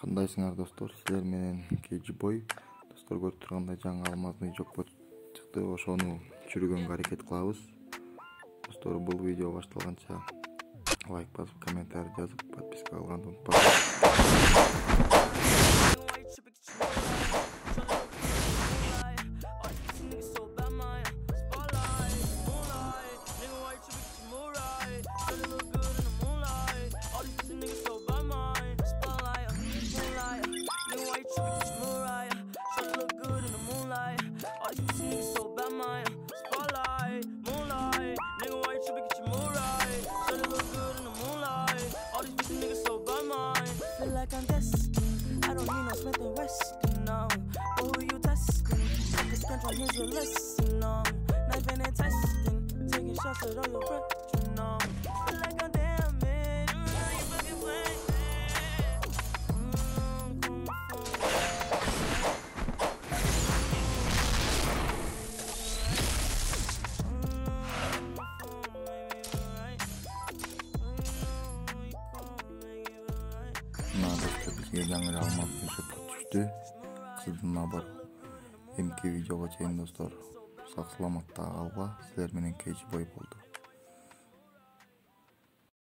Кандайсыңар достор, силер менен Кежибой. Достор, көрүп тургандай жаңы алмазный жокпот чыкты, ошону чүргөнгө аракет кылабыз. Достор, бул видео башталганча лайк басып, комментарий жазып, подписка кылганды унутпаңыздар. Feel like I'm destined. I don't need no Smith and Weston, no. But who you testing? This country here's a lesson, no. Knifing and testing, taking shots at all your breath, you know. Feel like I'm damaged. You fucking playing. Достор, бизге жаңы алмазный жокпот түштү. Кызына бар. Эмки видеого чейин достор, сак саламатта калгыла. Силер менен Кежибой болду.